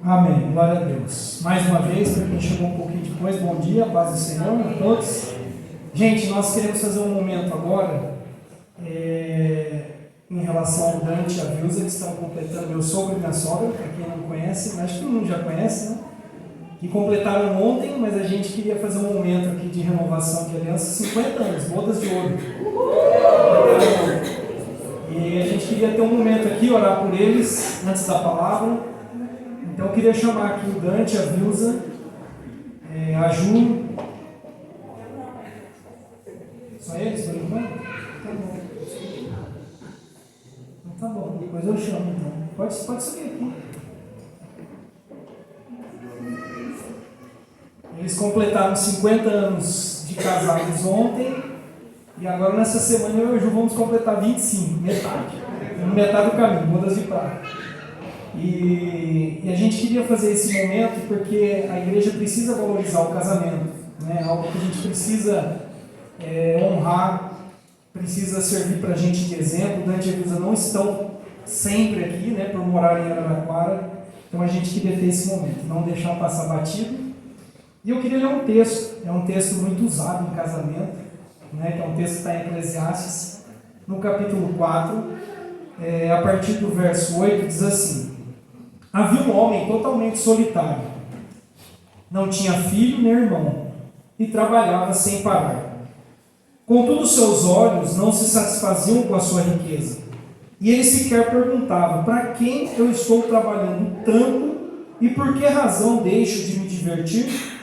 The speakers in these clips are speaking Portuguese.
Amém. Glória a Deus. Mais uma vez, para quem chegou um pouquinho depois, bom dia, paz do Senhor a todos. Gente, nós queremos fazer um momento agora em relação ao Dante e a Vilza, que estão completando, meu sogro e minha sogra, para quem não conhece, acho que todo mundo já conhece, né? Que completaram ontem, mas a gente queria fazer um momento aqui de renovação de aliança, 50 anos, bodas de ouro. E a gente queria ter um momento aqui, orar por eles, antes da palavra. Então eu queria chamar aqui o Dante, a Vilza, a Ju. Só eles, por enquanto? Tá bom. Então tá bom, depois eu chamo então. Pode subir aqui. Eles completaram 50 anos de casados ontem. E agora nessa semana eu e a Ju vamos completar 25, metade do caminho, bodas de prata. E a gente queria fazer esse momento porque a igreja precisa valorizar o casamento, né? Algo que a gente precisa honrar, precisa servir para a gente de exemplo. Dante e a Vilza não estão sempre aqui, né, por morar em Araraquara, então a gente queria ter esse momento, não deixar passar batido. E eu queria ler um texto, é um texto muito usado em casamento, né, que é um texto que está em Eclesiastes, no capítulo 4, a partir do verso 8, diz assim: havia um homem totalmente solitário, não tinha filho nem irmão, e trabalhava sem parar. Contudo, seus olhos não se satisfaziam com a sua riqueza, e ele sequer perguntava: para quem eu estou trabalhando tanto e por que razão deixo de me divertir?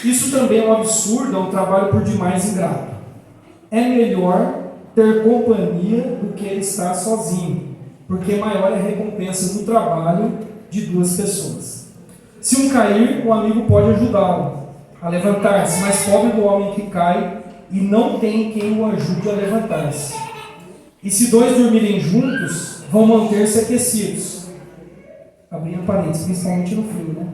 Isso também é um absurdo, é um trabalho por demais ingrato. É melhor ter companhia do que estar sozinho, porque maior é a recompensa do trabalho de duas pessoas. Se um cair, o amigo pode ajudá-lo a levantar-se, mas pobre do homem que cai e não tem quem o ajude a levantar-se. E se dois dormirem juntos, vão manter-se aquecidos. Abrindo parênteses, principalmente no frio, né?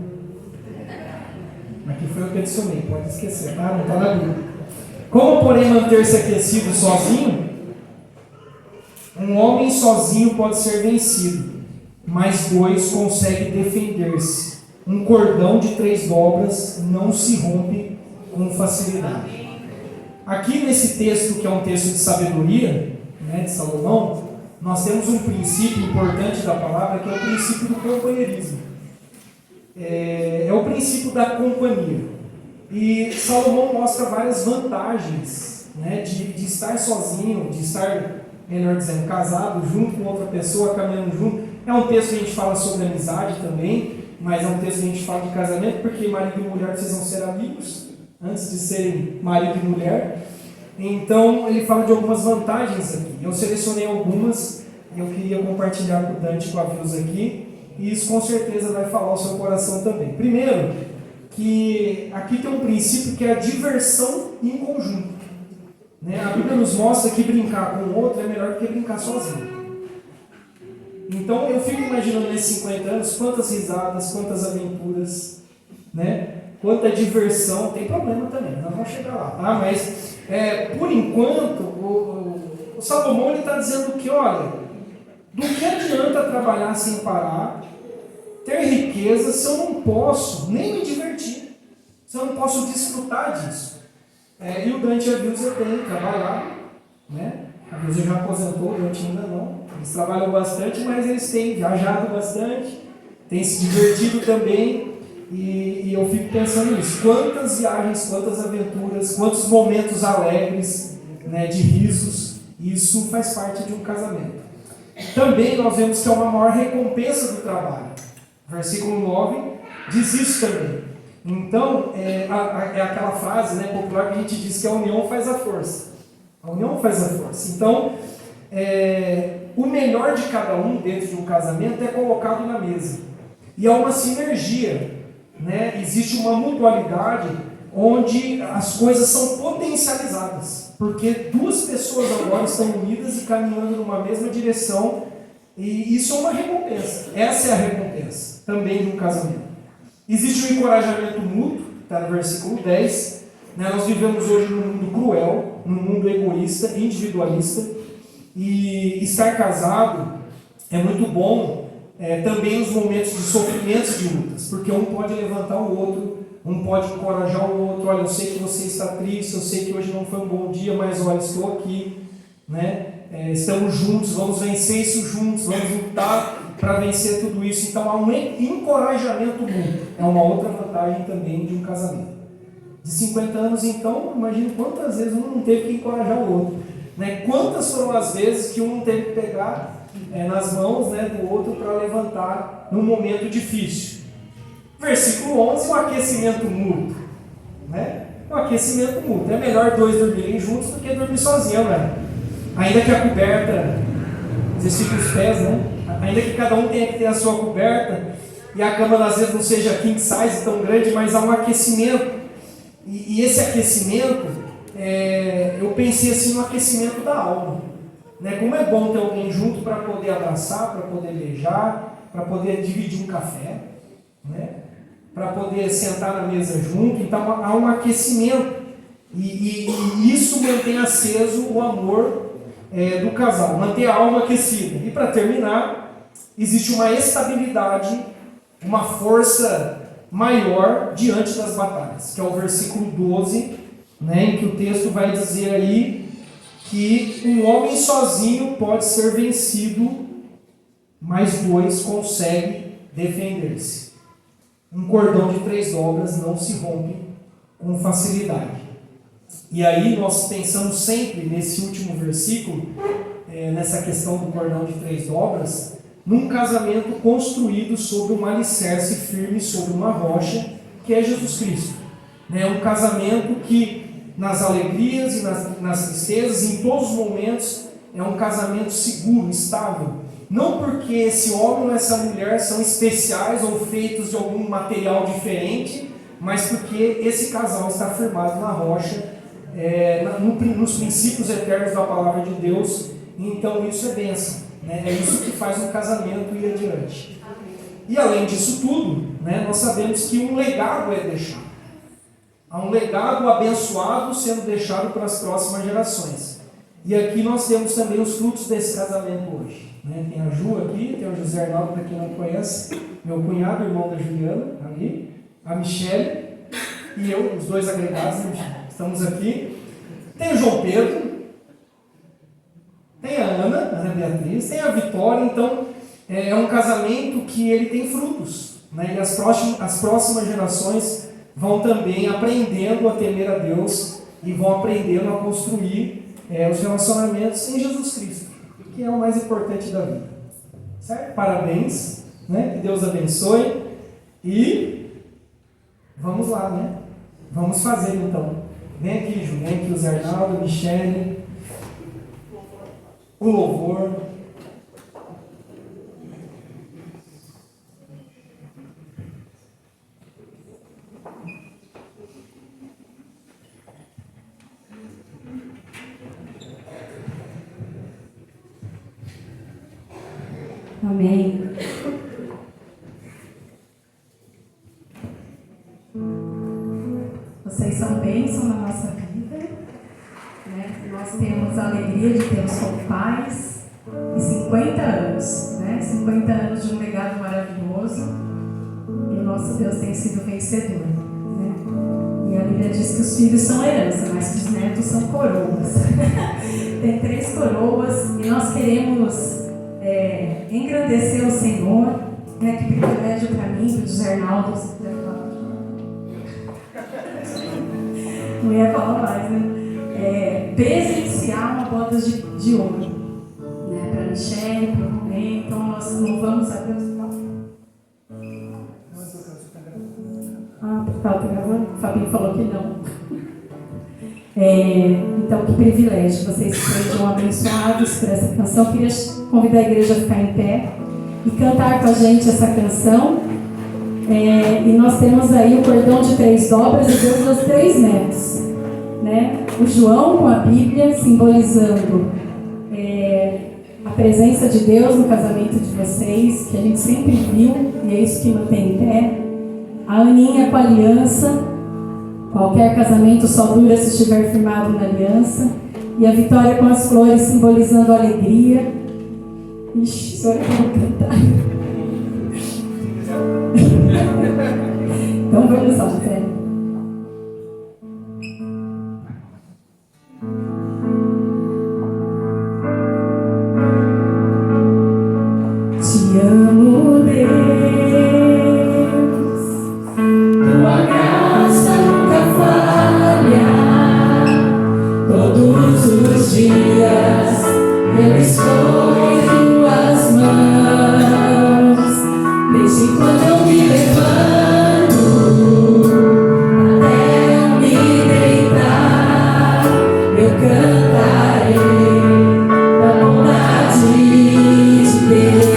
Aqui foi o que adicionei, pode esquecer, tá? Não está na Bíblia. Como, porém, manter-se aquecido sozinho? Um homem sozinho pode ser vencido, mas dois conseguem defender-se. Um cordão de 3 dobras não se rompe com facilidade. Aqui nesse texto, que é um texto de sabedoria, né, de Salomão, nós temos um princípio importante da palavra, que é o princípio do companheirismo. É o princípio da companhia. E Salomão mostra várias vantagens, né, de estar sozinho, de estar, melhor dizendo, casado, junto com outra pessoa, caminhando junto. É um texto que a gente fala sobre amizade também, mas é um texto que a gente fala de casamento, porque marido e mulher precisam ser amigos, antes de serem marido e mulher. Então, ele fala de algumas vantagens aqui. Eu selecionei algumas e eu queria compartilhar com o Dante e com a Vilza aqui, e isso com certeza vai falar ao seu coração também. Primeiro, que aqui tem um princípio que é a diversão em conjunto. Né? A Bíblia nos mostra que brincar com o outro é melhor do que brincar sozinho. Então, eu fico imaginando nesses 50 anos quantas risadas, quantas aventuras, né? Quanta diversão. Tem problema também, nós vamos chegar lá, tá? Mas, por enquanto, o Salomão está dizendo que, olha, do que adianta trabalhar sem parar, ter riqueza, se eu não posso nem me divertir, se eu não posso desfrutar disso? E o Dante e a Vilza têm trabalhado, né? A Vilza já aposentou, o Dante ainda não. Eles trabalham bastante, mas eles têm viajado bastante, têm se divertido também, e eu fico pensando nisso. Quantas viagens, quantas aventuras, quantos momentos alegres, né, de risos, isso faz parte de um casamento. Também nós vemos que é uma maior recompensa do trabalho. Versículo 9 diz isso também. Então, é aquela frase, né, popular que a gente diz que a união faz a força. A união faz a força. Então, o melhor de cada um dentro de um casamento é colocado na mesa. E há uma sinergia, né? Existe uma mutualidade onde as coisas são potencializadas. Porque duas pessoas agora estão unidas e caminhando numa mesma direção. E isso é uma recompensa. Essa é a recompensa também de um casamento. Existe um encorajamento mútuo, está no versículo 10. Né? Nós vivemos hoje num mundo cruel, num mundo egoísta, individualista. E estar casado é muito bom também os momentos de sofrimentos, de lutas, porque um pode levantar o outro, um pode encorajar o outro. Olha, eu sei que você está triste, eu sei que hoje não foi um bom dia, mas olha, estou aqui, né? Estamos juntos, vamos vencer isso juntos, vamos lutar para vencer tudo isso. Então há um encorajamento mútuo, é uma outra vantagem também de um casamento. De 50 anos, então, imagine quantas vezes um não teve que encorajar o outro, né? Quantas foram as vezes que um não teve que pegar nas mãos, né, do outro para levantar num momento difícil. Versículo 11, o aquecimento mútuo, né? O aquecimento mútuo. É melhor dois dormirem juntos do que dormir sozinho, né? Ainda que a coberta, estica os pés, né? Ainda que cada um tenha que ter a sua coberta e a cama às vezes não seja king size tão grande, mas há um aquecimento. E esse aquecimento, eu pensei assim no aquecimento da alma, né? Como é bom ter alguém junto para poder abraçar, para poder beijar, para poder dividir um café, né? Para poder sentar na mesa junto. Então há um aquecimento e isso mantém aceso o amor do casal, manter a alma aquecida. E para terminar, existe uma estabilidade, uma força maior diante das batalhas, que é o versículo 12, né, em que o texto vai dizer aí que um homem sozinho pode ser vencido, mas dois conseguem defender-se. Um cordão de 3 dobras não se rompe com facilidade. E aí nós pensamos sempre nesse último versículo, nessa questão do cordão de 3 dobras, num casamento construído sobre um alicerce firme, sobre uma rocha, que é Jesus Cristo. É um casamento que nas alegrias e nas tristezas, em todos os momentos, é um casamento seguro, estável. Não porque esse homem ou essa mulher são especiais ou feitos de algum material diferente, mas porque esse casal está firmado na rocha, nos princípios eternos da palavra de Deus. Então isso é bênção, né? É isso que faz um casamento ir adiante. E além disso tudo, né, nós sabemos que um legado é deixado. Há um legado abençoado sendo deixado para as próximas gerações. E aqui nós temos também os frutos desse casamento hoje, né? Tem a Ju aqui, tem o José Arnaldo, para quem não conhece, meu cunhado, irmão da Juliana, ali, a Michele e eu, os dois agregados, estamos aqui. Tem o João Pedro, tem a Ana Beatriz, tem a Vitória. Então é um casamento que ele tem frutos, né? E as próximas gerações vão também aprendendo a temer a Deus e vão aprendendo a construir os relacionamentos em Jesus Cristo, que é o mais importante da vida. Certo? Parabéns, né? Que Deus abençoe e vamos lá, né? Vamos fazer então. Vem aqui, Ju, vem aqui o Zé Arnaldo, a Michele, o louvor. Amém. Vocês são bênção na nossa vida, né? Nós temos a alegria de tê-los como pais e 50 anos, né? 50 anos de um legado maravilhoso, e o nosso Deus tem sido vencedor, né? E a Bíblia diz que os filhos são herança, mas que os netos são coroas. Tem 3 coroas e nós queremos engrandecer o Senhor, né? Que privilégio para mim, para o José Arnaldo. Não ia falar mais, né? Presenciar uma boda de ouro, né? Para a Michele, para o Romê. Então nós louvamos a Deus. Tá gravando? O Fabinho falou que não. Então, que privilégio. Vocês sejam abençoados por essa canção. Eu queria convidar a igreja a ficar em pé e cantar com a gente essa canção. E nós temos aí o cordão de 3 dobras e Deus dos 3 netos, né? O João com a Bíblia simbolizando a presença de Deus no casamento de vocês, que a gente sempre viu, e é isso que mantém em pé. A Aninha com a aliança. Qualquer casamento só dura se estiver firmado na aliança. E a Vitória com as flores simbolizando a alegria. Ixi, agora que eu vou cantar. amo Deus, tua graça nunca falha. Todos os dias eu estou em tuas mãos, desde quando eu me levanto até eu me deitar, eu cantarei da bondade de Deus.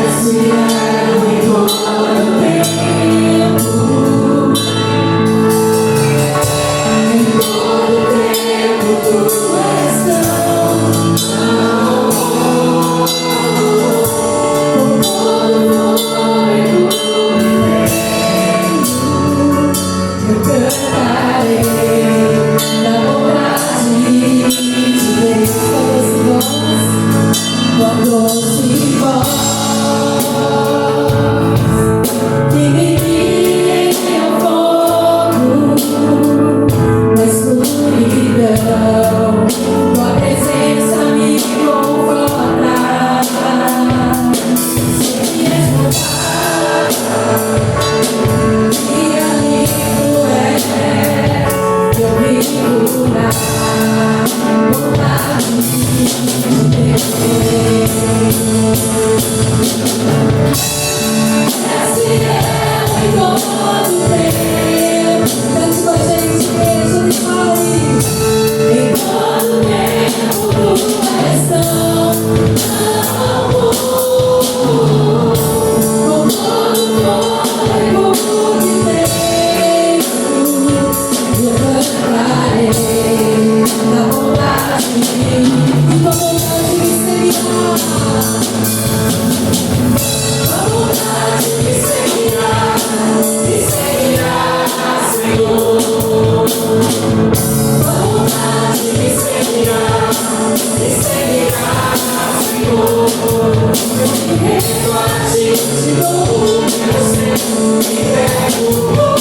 Esse é o todo tempo. Em todo tempo tu és tão, com todo fôlego que tenho, eu cantarei da bondade de Deus. Tua doce voz que me guia em meu fogo, na escuridão, tua presença me conforta. Sei que és bondade, e amigo eu vivo na bondade de Deus. Esse é o todo tempo. Cante com a gente, beijo de Mauri. Em todo tempo tu és tão bom, com todo fôlego que tenho, eu cantarei da bondade e tua bondade me seguirá. Tua bondade me seguirá, Senhor. Tua bondade me seguirá, Senhor. Eu me rendo a ti, te louvo, meu Senhor, me pego por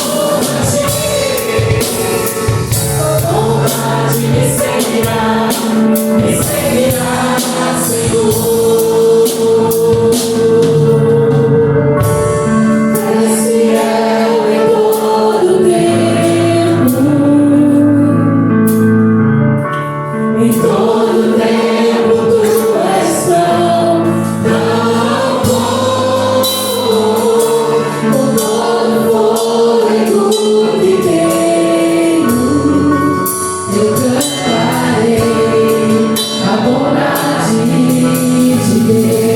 ti. Tua bondade me seguirá, Senhor. Esse é o em todo tempo. Em todo tempo tu és tão bom, com todo fôlego que tenho, eu cantarei a bondade de Deus. Eu cantarei a bondade de Deus.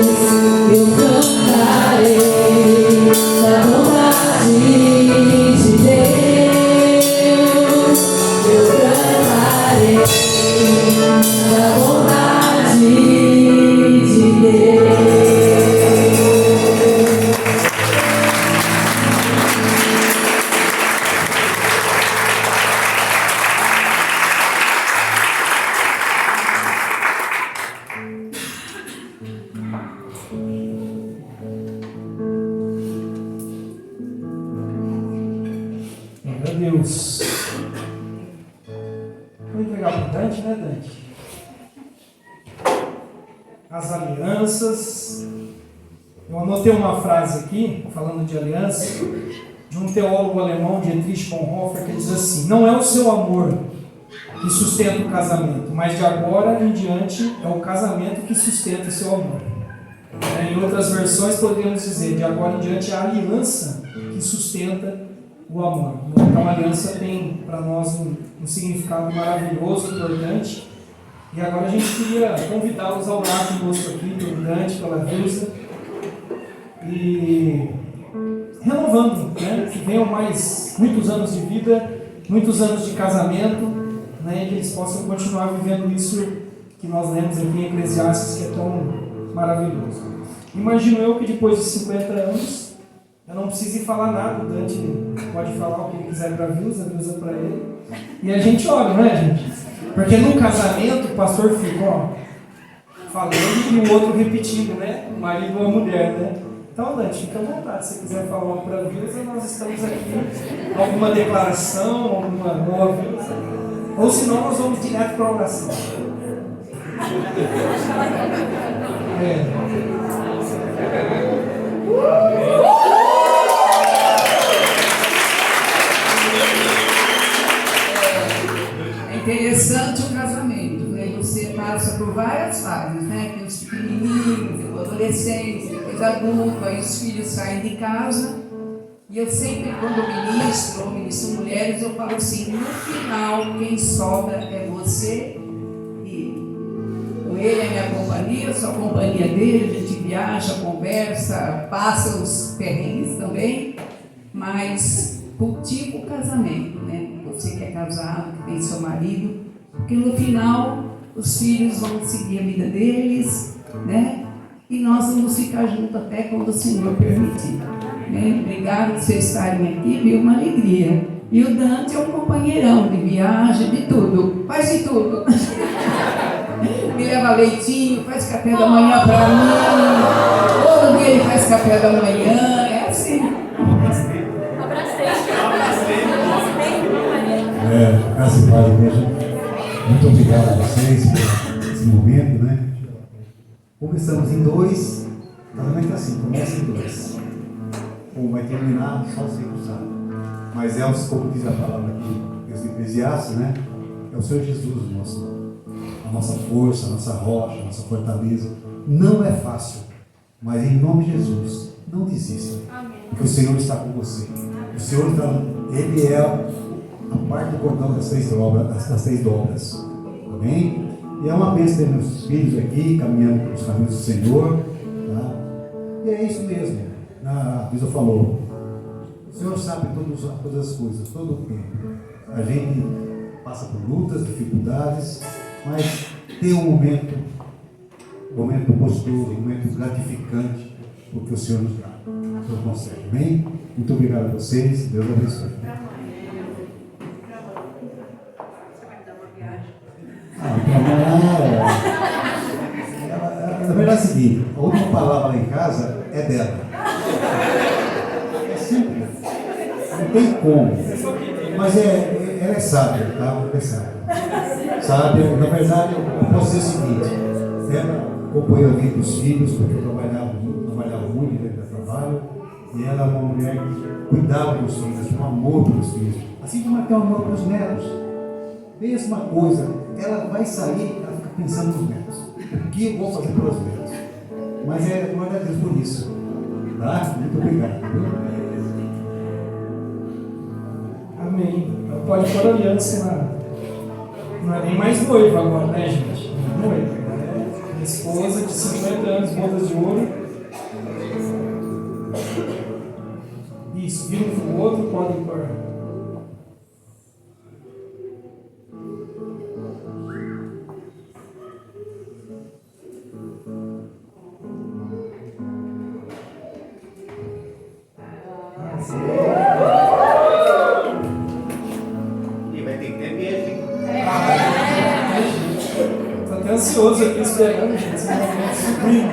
Eu cantarei a bondade de Deus. Glória a Deus. Vou entregar para o Dante, né, Dante? As alianças. Eu anotei uma frase aqui, falando de aliança, de um teólogo alemão, Dietrich Bonhoeffer, que diz assim: não é o seu amor que sustenta o casamento, mas de agora em diante é o casamento que sustenta o seu amor. Em outras versões poderíamos dizer: de agora em diante é a aliança que sustenta o amor. Então a aliança tem para nós um significado maravilhoso, importante. E agora a gente queria convidá-los a orar conosco aqui, pelo Dante, pela Vilsa, e renovando, né? Que venham mais muitos anos de vida, muitos anos de casamento, né? E que eles possam continuar vivendo isso que nós lemos aqui em Eclesiastes, que é tão maravilhoso. Imagino eu que depois de 50 anos eu não preciso falar nada, o Dante pode falar o que ele quiser para a Vilsa para ele, e a gente ora, não é, gente? Porque no casamento o pastor fica, ó, falando e o outro repetindo, né? O marido ou a mulher, né? Então, Dante, fica à vontade. Se você quiser falar algo para a Vilsa, nós estamos aqui. Alguma declaração, alguma boa Vilsa. Ou senão nós vamos direto para a oração. É interessante o casamento, né? Você passa por várias fases, né? Tem os pequenininhos, depois adolescentes, depois adultos, aí os filhos saem de casa. E eu sempre, quando eu ministro mulheres, eu falo assim, no final, quem sobra é você e ele. Com ele é minha companhia, eu sou a companhia dele, a gente viaja, conversa, passa os perrengues também, mas cultiva o casamento, né? Você que é casado, que tem seu marido, porque no final os filhos vão seguir a vida deles, né? E nós vamos ficar juntos até quando o Senhor permitir. Né? Obrigado por vocês estarem aqui, viu? Uma alegria. E o Dante é um companheirão de viagem, de tudo, faz de tudo. Me leva leitinho, faz café da manhã para mim. Todo dia ele faz café da manhã, é assim. Graças a Deus, igreja. Muito obrigado a vocês por esse momento, né? Começamos em 2, casamento é assim, começa em 2. Ou vai terminar, só você que sabe. Mas como diz a palavra aqui, os Eclesiastes, né? É o Senhor Jesus, a nossa força, a nossa rocha, a nossa fortaleza. Não é fácil, mas em nome de Jesus, não desista. Porque o Senhor está com você. O Senhor está, Ele é a parte do cordão das 3 dobras. Amém? E é uma bênção ter meus filhos aqui, caminhando pelos caminhos do Senhor. Tá? E é isso mesmo. A Bisa falou, o Senhor sabe todas as coisas, todo o tempo. A gente passa por lutas, dificuldades, mas tem um momento gostoso, um momento gratificante, porque o Senhor nos dá. O Senhor consegue. Amém? Muito obrigado a vocês. Deus abençoe. Na verdade é o seguinte, a última palavra lá em casa é dela. É simples. Não tem como. Mas ela é sábia, tá? Ela é sábia. Sábia, na verdade, eu posso dizer o seguinte, ela acompanhou a vida dos filhos, porque eu trabalhava muito dentro do trabalho, e ela é uma mulher que cuidava dos filhos, tinha um amor pelos filhos, assim como ela tem um amor pelos netos. Mesma coisa, ela vai sair, ela fica pensando nos netos. O que eu vou fazer pelos netos? Mas glória a Deus por isso. Tá? Muito obrigado. Amém. Pode pôr aliança não é nem mais noiva agora, né, gente? Noiva. Minha esposa de 50 anos, bodas de ouro. Isso, vira um pro outro, podem pôr. Ansioso aqui esperando, gente. Esse momento sublime.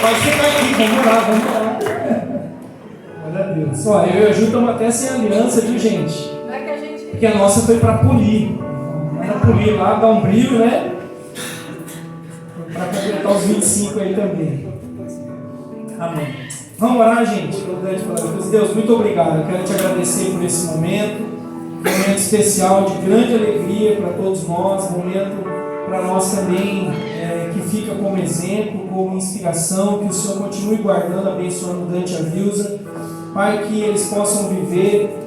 Pode ficar aqui, vamos lá. Glória a Deus. Ó, eu e a Ju estamos até sem aliança, viu, gente? Porque a nossa foi para polir. Para polir lá, dar um brilho, né? Para completar os 25 aí também. Amém. Vamos orar, gente. Deus, muito obrigado. Eu quero te agradecer por esse momento especial de grande alegria para todos nós, momento para nós também que fica como exemplo, como inspiração, que o Senhor continue guardando, abençoando o Dante e a Vilsa. Pai, que eles possam viver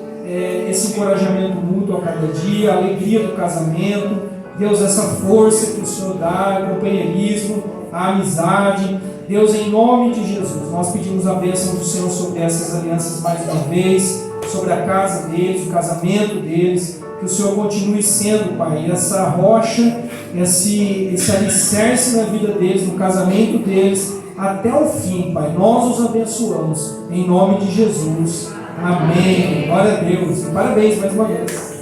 esse encorajamento mútuo a cada dia, a alegria do casamento. Deus, essa força que o Senhor dá, o companheirismo, a amizade. Deus, em nome de Jesus, nós pedimos a bênção do Senhor sobre essas alianças mais uma vez, sobre a casa deles, o casamento deles, que o Senhor continue sendo, Pai, essa rocha, esse alicerce na vida deles, no casamento deles, até o fim, Pai. Nós os abençoamos, em nome de Jesus. Amém. Glória a Deus. Parabéns mais uma vez.